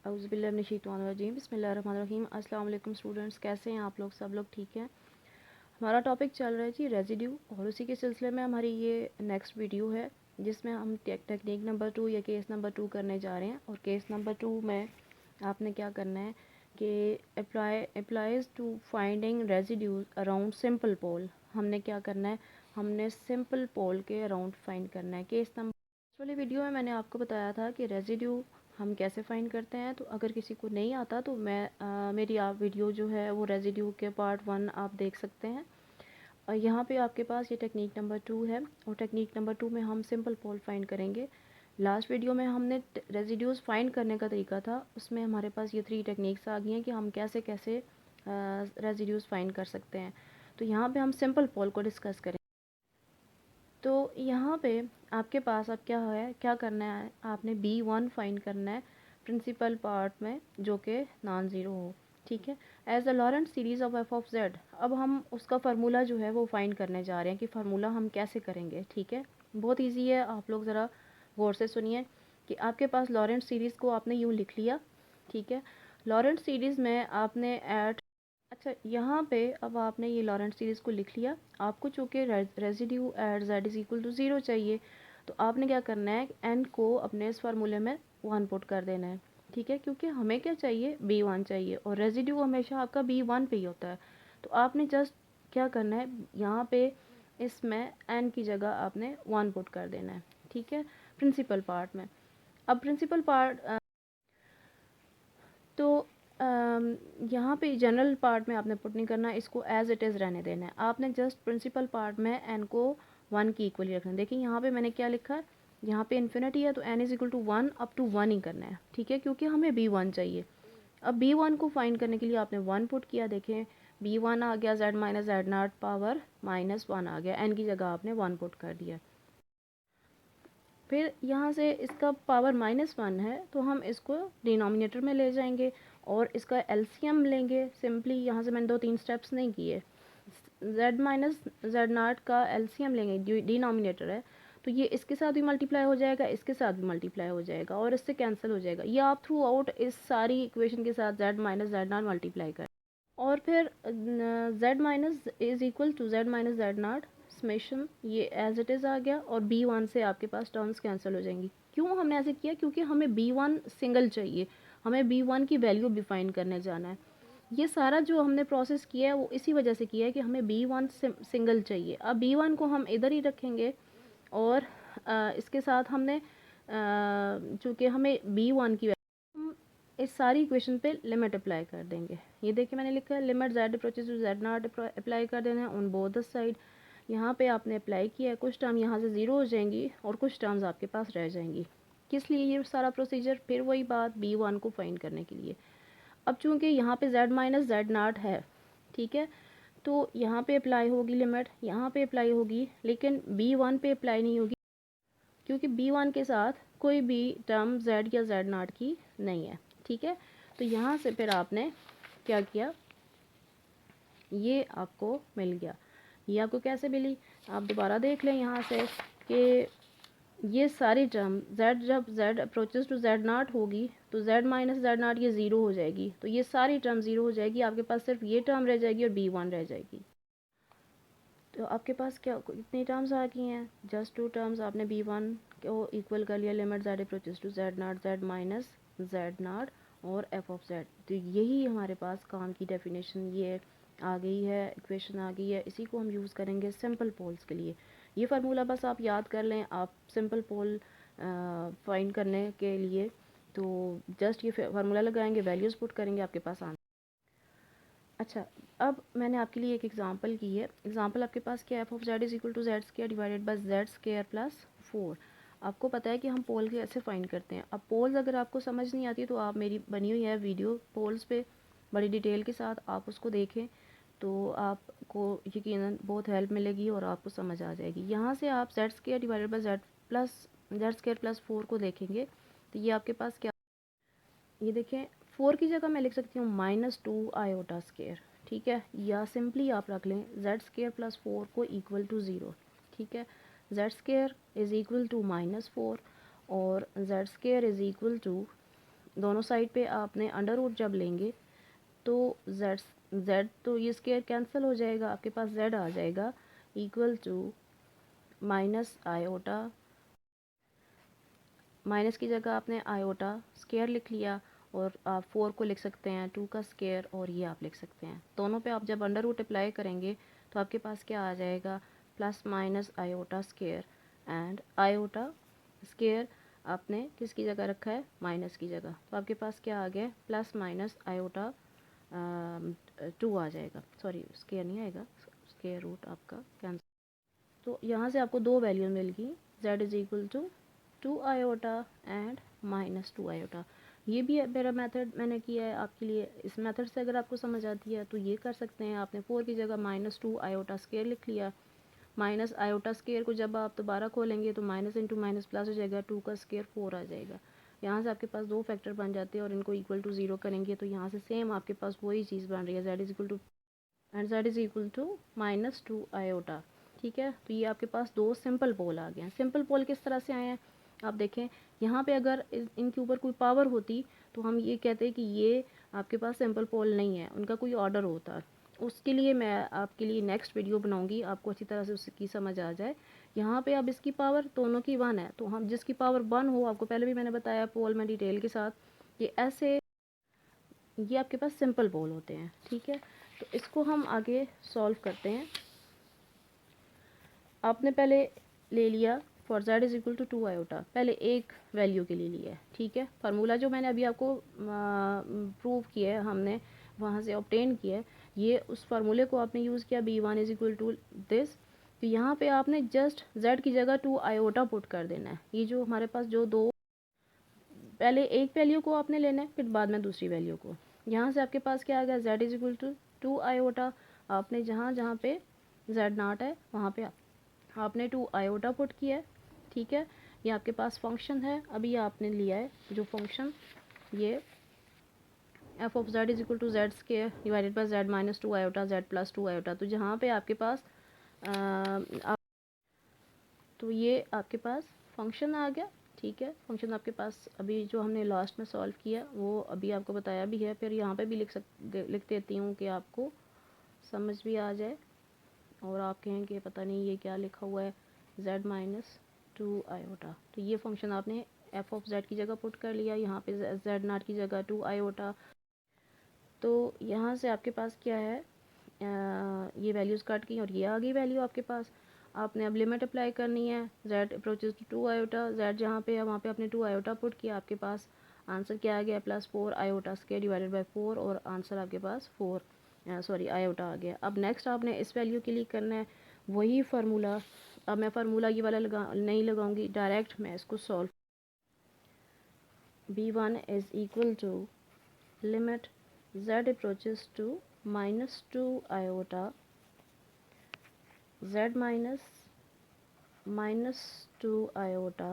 औज़ुबिल्लाहिमिनश्शैतानिर्रजीम बिस्मिल्लाहिर्रहमानिर्रहीम। अस्सलाम वालेकुम स्टूडेंट्स, कैसे हैं आप लोग? सब लोग ठीक हैं? हमारा टॉपिक चल रहा है जी रेजिड्यू, और उसी के सिलसिले में हमारी ये नेक्स्ट वीडियो है जिसमें हम टेक्निक नंबर 2 या केस नंबर 2 करने जा रहे हैं। और केस नंबर 2 में आपने क्या करना है कि applies to finding residues around simple pole. हमने क्या करना है, हमने सिंपल पोल के अराउंड फाइंड करना है। केस नंबर वाली वीडियो में मैंने आपको बताया था कि रेजिड्यू हम कैसे फाइंड करते हैं। तो अगर किसी को नहीं आता तो मेरी आप वीडियो जो है वो रेजिड्यू के पार्ट 1 आप देख सकते हैं। और यहाँ पे आपके पास ये टेक्निक नंबर 2 है, और टेक्निक नंबर 2 में हम सिंपल पोल फाइंड करेंगे। लास्ट वीडियो में हमने रेजिड्यूज फाइंड करने का तरीका था, उसमें हमारे पास ये 3 टेक्निक्स आ गई हैं कि हम कैसे कैसे रेजिड्यूज फाइंड कर सकते हैं। तो यहाँ पे हम सिंपल पोल को डिस्कस करें। तो यहाँ पे आपके पास अब क्या करना है, आपने B1 फाइंड करना है प्रिंसिपल पार्ट में जो कि नॉन ज़ीरो हो। ठीक है, as a Laurent series of f of z. अब हम उसका फार्मूला जो है वो फाइंड करने जा रहे हैं कि फार्मूला हम कैसे करेंगे। ठीक है, बहुत ईजी है, आप लोग ज़रा गौर से सुनिए कि आपके पास लॉरेंट सीरीज़ को आपने यूँ लिख लिया। ठीक है, लॉरेंट सीरीज़ में आपने अच्छा यहाँ पे अब आपने ये लॉरेंट सीरीज़ को लिख लिया। आपको चूँकि residue at z is equal to 0 चाहिए, तो आपने क्या करना है, n को अपने इस फार्मूले में 1 पुट कर देना है। ठीक है, क्योंकि हमें क्या चाहिए, B1 चाहिए, और रेजिड्यू हमेशा आपका B1 पे ही होता है। तो आपने जस्ट क्या करना है, यहाँ पे इसमें n की जगह आपने 1 पुट कर देना है। ठीक है, प्रिंसिपल पार्ट में। अब प्रिंसिपल पार्ट तो यहाँ पे जनरल पार्ट में आपने पुट नहीं करना, इसको एज इट इज़ रहने देना है। आपने जस्ट प्रिंसिपल पार्ट में n को 1 की इक्वली रखना है। देखिए यहाँ पे मैंने क्या लिखा है, यहाँ पे इन्फिनिटी है तो n is equal to 1 up to 1 ही करना है। ठीक है, क्योंकि हमें B1 चाहिए। अब B1 को फाइंड करने के लिए आपने 1 पुट किया। देखें B1 आ गया, z minus z not power -1 आ गया, n की जगह आपने 1 पुट कर दिया। फिर यहाँ से इसका पावर -1 है तो हम इसको डिनोमिनेटर में ले जाएंगे और इसका एलसीएम लेंगे। सिंपली यहाँ से मैंने 2-3 स्टेप्स नहीं किए। z माइनस जेड नॉट का एलसीएम लेंगे, डिनोमिनेटर है तो ये इसके साथ भी मल्टीप्लाई हो जाएगा, इसके साथ भी मल्टीप्लाई हो जाएगा और इससे कैंसिल हो जाएगा। ये आप थ्रू आउट इस सारी इक्वेशन के साथ z minus z not multiply करें, और फिर z minus is equal to z minus z not summation, ये एज इट इज़ आ गया, और B1 से आपके पास टर्म्स कैंसिल हो जाएंगी। क्यों हमने ऐसे किया, क्योंकि हमें B1 सिंगल चाहिए, हमें B1 की वैल्यू डिफाइन करने जाना है। ये सारा जो हमने प्रोसेस किया है वो इसी वजह से किया है कि हमें B1 सिंगल चाहिए। अब B1 को हम इधर ही रखेंगे और इसके साथ हमने चूँकि हमें B1 की हम इस सारी इक्वेशन पे लिमिट अप्लाई कर देंगे। ये देखिए मैंने लिखा है limit z approaches to z not apply कर देना है ऑन बोथ द साइड। यहाँ पे आपने अप्लाई किया है, कुछ टर्म यहाँ से ज़ीरो हो जाएंगी और कुछ टर्म्स आपके पास रह जाएंगी। किस लिए ये सारा प्रोसीजर, फिर वही बात B1 को फाइंड करने के लिए। अब चूँकि यहाँ पे z माइनस जेड नॉट है, ठीक है, तो यहाँ पे अप्लाई होगी लिमिट, यहाँ पे अप्लाई होगी, लेकिन B1 पे अप्लाई नहीं होगी क्योंकि B1 के साथ कोई भी टर्म z या z नॉट की नहीं है। ठीक है, तो यहाँ से फिर आपने क्या किया, ये आपको मिल गया। ये आपको कैसे मिली, आप दोबारा देख लें यहाँ से कि ये सारी टर्म जब z approaches to z not होगी तो z माइनस जेड नॉट ये ज़ीरो हो जाएगी, तो ये सारी टर्म ज़ीरो हो जाएगी, आपके पास सिर्फ ये टर्म रह जाएगी और B1 रह जाएगी। तो आपके पास क्या कितनी टर्म्स आ गई हैं, जस्ट 2 टर्म्स। आपने B1 को इक्वल कर लिया limit z approaches to z not z minus z not और f ऑफ z। तो यही हमारे पास काम की डेफिनेशन ये आ गई है, इक्वेशन आ गई है। इसी को हम यूज़ करेंगे सिंपल पोल्स के लिए। ये फार्मूला बस आप याद कर लें, आप सिंपल पोल फाइंड करने के लिए तो जस्ट ये फार्मूला लगाएंगे, वैल्यूज़ पुट करेंगे, आपके पास आंसर। अच्छा, अब मैंने आपके लिए एक एग्जांपल की है। एग्जांपल आपके पास क्या है, f of z is equal to z square divided by z square plus 4। आपको पता है कि हम पोल कैसे फाइंड करते हैं। अब पोल्स अगर आपको समझ नहीं आती तो आप मेरी बनी हुई है वीडियो पोल्स पे बड़ी डिटेल के साथ, आप उसको देखें तो आपको यकीनन बहुत हेल्प मिलेगी और आपको समझ आ जाएगी। यहाँ से आप Z square divided by z square plus 4 को देखेंगे तो ये आपके पास क्या, ये देखें 4 की जगह मैं लिख सकती हूँ -2 आयोटा स्क्वायर। ठीक है, या सिंपली आप रख लें जेड स्क्वायर प्लस 4 को इक्वल टू 0। ठीक है, z square is equal to -4 और z square is equal to दोनों साइड पे आपने अंडर रूट जब लेंगे तो z तो ये स्केयर कैंसिल हो जाएगा, आपके पास z आ जाएगा equal to minus iota, minus की जगह आपने आयोटा स्केयर लिख लिया और आप 4 को लिख सकते हैं 2 का स्केयर, और ये आप लिख सकते हैं। दोनों पे आप जब अंडर रूट अप्लाई करेंगे तो आपके पास क्या आ जाएगा, plus minus iota square, and iota square आपने किसकी जगह रखा है, माइनस की जगह, तो आपके पास क्या आ गया, प्लस माइनस आयोटा 2 आ जाएगा, सॉरी स्केयर नहीं आएगा, स्केयर रूट आपका कैंसिल। तो यहाँ से आपको दो वैल्यू मिल गई, z is equal to 2 iota and minus 2 iota. ये भी मेरा मेथड मैंने किया है आपके लिए। इस मेथड से अगर आपको समझ आती है तो ये कर सकते हैं। आपने 4 की जगह माइनस 2 आयोटा स्केयर लिख लिया। माइनस आयोटा स्केयर को जब आप दोबारा खोलेंगे तो माइनस इंटू माइनस प्लस हो जाएगा, 2 का स्केयर 4 आ जाएगा। यहाँ से आपके पास दो फैक्टर बन जाते हैं और इनको इक्वल टू 0 करेंगे तो यहाँ से सेम आपके पास वही चीज़ बन रही है, z is equal to and z is equal to minus 2 iota. ठीक है, तो ये आपके पास दो सिंपल पोल आ गए हैं। सिंपल पोल किस तरह से आए हैं आप देखें, यहाँ पे अगर इनके ऊपर कोई पावर होती तो हम ये कहते हैं कि ये आपके पास सिंपल पोल नहीं है, उनका कोई ऑर्डर होता। उसके लिए मैं आपके लिए नेक्स्ट वीडियो बनाऊंगी, आपको अच्छी तरह से उसकी समझ आ जाए। यहाँ पे अब इसकी पावर दोनों की 1 है, तो हम जिसकी पावर 1 हो, आपको पहले भी मैंने बताया पोल में डिटेल के साथ, ये ऐसे ये आपके पास सिंपल पोल होते हैं। ठीक है, तो इसको हम आगे सॉल्व करते हैं। आपने पहले ले लिया for z is equal to 2 iota, पहले एक वैल्यू के लिए लिया है। ठीक है, फार्मूला जो मैंने अभी आपको प्रूव किया है, हमने वहाँ से ऑब्टेन किया है, ये उस फार्मूले को आपने यूज़ किया, b1 is equal to this. तो यहाँ पे आपने जस्ट z की जगह 2 आयोटा पुट कर देना है। ये जो हमारे पास जो दो, पहले एक वैल्यू को आपने लेना है फिर बाद में दूसरी वैल्यू को। यहाँ से आपके पास क्या आ गया, z is equal to 2 iota. आपने जहाँ जहाँ पे z नॉट है वहाँ पे आपने 2 आयोटा पुट किया है। ठीक है, ये आपके पास फंक्शन है, अभी आपने लिया है जो फंक्शन, ये f of z is equal to z square divided by z minus 2 iota z plus 2 iota. तो जहाँ पे आपके पास तो ये आपके पास फंक्शन आ गया। ठीक है, फंक्शन आपके पास अभी जो हमने लास्ट में सॉल्व किया वो अभी आपको बताया भी है, फिर यहाँ पे भी लिख देती हूँ कि आपको समझ भी आ जाए और आप कहें कि पता नहीं ये क्या लिखा हुआ है, z माइनस 2 आयोटा। तो ये फंक्शन आपने f ऑफ z की जगह पुट कर लिया, यहाँ पे z नॉट की जगह 2 आयोटा। तो यहाँ से आपके पास क्या है, ये वैल्यूज़ कट गई और ये आ गई वैल्यू आपके पास। आपने अब लिमिट अप्लाई करनी है, z approaches to 2 iota, z जहाँ पे है वहाँ पे आपने 2 आयोटा पुट किया, आपके पास आंसर क्या आ गया, plus 4 iota square divided by 4, और आंसर आपके पास 4 सॉरी आयोटा आ गया। अब नेक्स्ट आपने इस वैल्यू के लिए करना है वही फार्मूला। अब मैं फार्मूला ये वाला नहीं लगाऊंगी, डायरेक्ट मैं इसको solve. b1 is equal to limit z approaches to minus 2 iota z minus 2 iota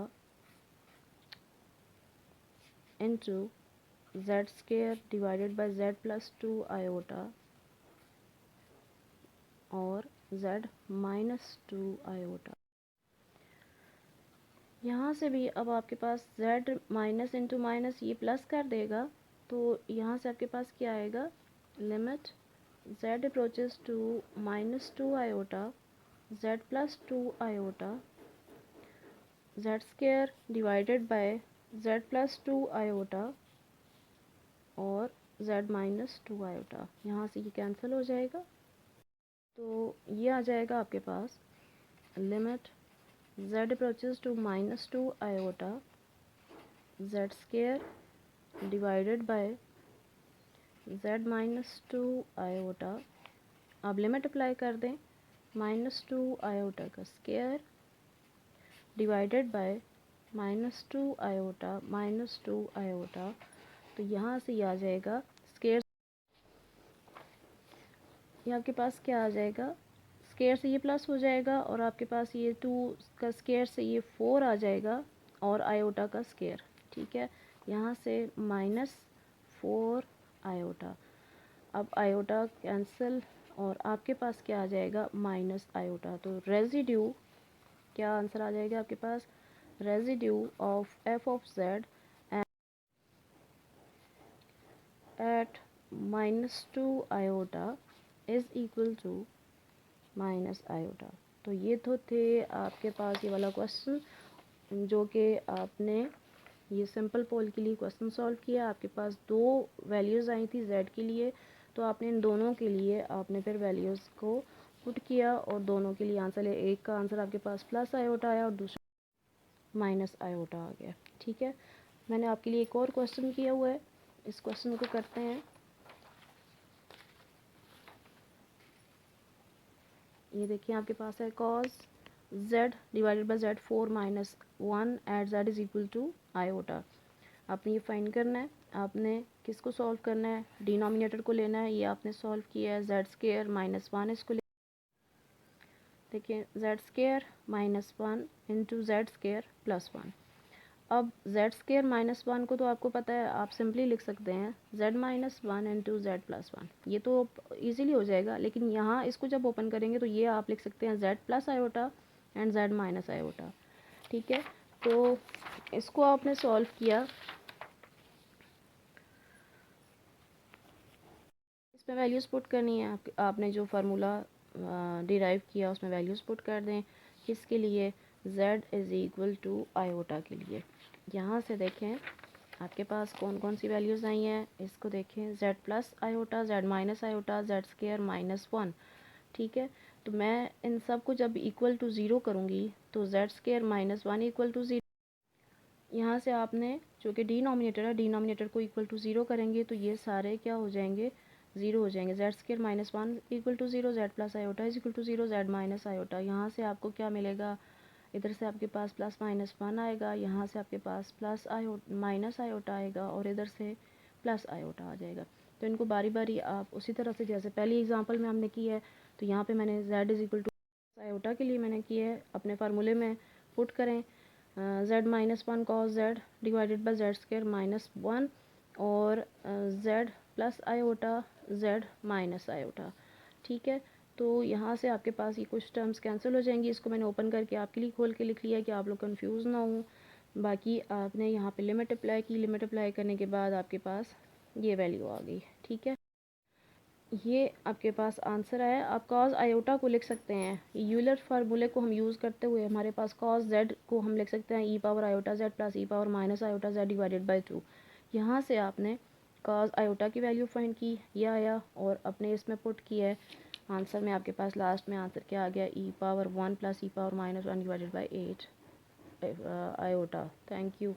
into z square divided by z plus 2 iota और z माइनस 2 आयोटा। यहाँ से भी अब आपके पास z माइनस इंटू माइनस ये प्लस कर देगा, तो यहाँ से आपके पास क्या आएगा, limit z approaches to minus 2 iota z plus 2 iota z square divided by z plus 2 iota और z माइनस 2 आयोटा। यहाँ से ये कैंसिल हो जाएगा, तो ये आ जाएगा आपके पास limit z approaches to minus 2 iota z square divided by z minus 2 iota. अब लिमिट अप्लाई कर दें, माइनस 2 आयोटा का square divided by minus 2 iota minus 2 iota. तो यहाँ से ये आ जाएगा स्क्वायर, ये आपके पास क्या आ जाएगा, स्क्वायर से ये प्लस हो जाएगा और आपके पास ये 2 का स्क्वायर से ये 4 आ जाएगा और आयोटा का स्क्वायर। ठीक है, यहाँ से माइनस 4 आयोटा। अब आयोटा कैंसिल और आपके पास क्या आ जाएगा, माइनस आयोटा। तो रेजिड्यू क्या आंसर आ जाएगा आपके पास, residue of f of z at -2 iota is equal to minus iota. तो ये तो थे आपके पास ये वाला क्वेश्चन जो कि आपने ये सिंपल पोल के लिए क्वेश्चन सॉल्व किया। आपके पास दो वैल्यूज़ आई थी z के लिए, तो आपने इन दोनों के लिए आपने फिर वैल्यूज़ को पुट किया और दोनों के लिए आंसर एक का आंसर आपके पास प्लस आयोटा आया और दूसरा माइनस आयोटा आ गया। ठीक है, मैंने आपके लिए एक और क्वेश्चन किया हुआ है, इस क्वेश्चन को करते हैं। ये देखिए आपके पास है cos z divided by z 4 minus 1 at z is equal to iota. आपने ये फाइंड करना है, आपने किसको सॉल्व करना है, डिनोमिनेटर को लेना है। ये आपने सॉल्व किया है z स्क्वायर माइनस 1 इसको देखिए z square minus 1 into Z square plus 1। अब z स्क्वायर माइनस 1 को तो आपको पता है, आप सिंपली लिख सकते हैं z minus 1 into Z plus 1। ये तो इजीली हो जाएगा, लेकिन यहाँ इसको जब ओपन करेंगे तो ये आप लिख सकते हैं z plus iota and z minus iota. ठीक है, तो इसको आपने सॉल्व किया, इसमें वैल्यूज़ पुट करनी है। आपने जो फार्मूला डिराइव किया उसमें वैल्यूज़ पुट कर दें। किसके लिए, z is equal to iota के लिए। यहाँ से देखें आपके पास कौन कौन सी वैल्यूज़ आई हैं, इसको देखें z plus iota, z minus iota, z square minus 1। ठीक है, तो मैं इन सब को जब इक्वल टू ज़ीरो करूँगी तो z square minus 1 equal to 0। यहाँ से आपने जो कि डिनोमिनेटर है, डिनोमिनेटर को इक्वल टू ज़ीरो करेंगे तो ये सारे क्या हो जाएंगे, ज़ीरो हो जाएंगे। z square minus 1 equal to 0, z plus iota is equal to 0, z minus iota. यहाँ से आपको क्या मिलेगा, इधर से आपके पास प्लस माइनस 1 आएगा, यहाँ से आपके पास प्लस माइनस आयोटा आएगा और इधर से प्लस आयोटा आ जाएगा। तो इनको बारी बारी आप उसी तरह से जैसे पहली एग्जांपल में हमने की है, तो यहाँ पे मैंने z is equal to iota के लिए मैंने की है, अपने फार्मूले में पुट करें z minus 1 cos z divided by z square minus 1 और z plus iota z minus iota. ठीक है, तो यहाँ से आपके पास ये कुछ टर्म्स कैंसिल हो जाएंगी। इसको मैंने ओपन करके आपके लिए खोल के लिख लिया कि आप लोग कंफ्यूज ना हो। बाकी आपने यहाँ पे लिमिट अप्लाई की, लिमिट अप्लाई करने के बाद आपके पास ये वैल्यू आ गई। ठीक है, ये आपके पास आंसर आया। आप कॉज आयोटा को लिख सकते हैं, यूलर फार्मूले को हम यूज़ करते हुए हमारे पास कॉज जेड को हम लिख सकते हैं e power iota z plus e power minus iota z divided by 2। यहाँ से आपने कॉज आयोटा की वैल्यू फाइंड की, यह आया और अपने इसमें पुट किया है। आंसर में आपके पास लास्ट में आंसर क्या आ गया, e power 1 plus e power minus 1 divided by 8 iota. Thank you.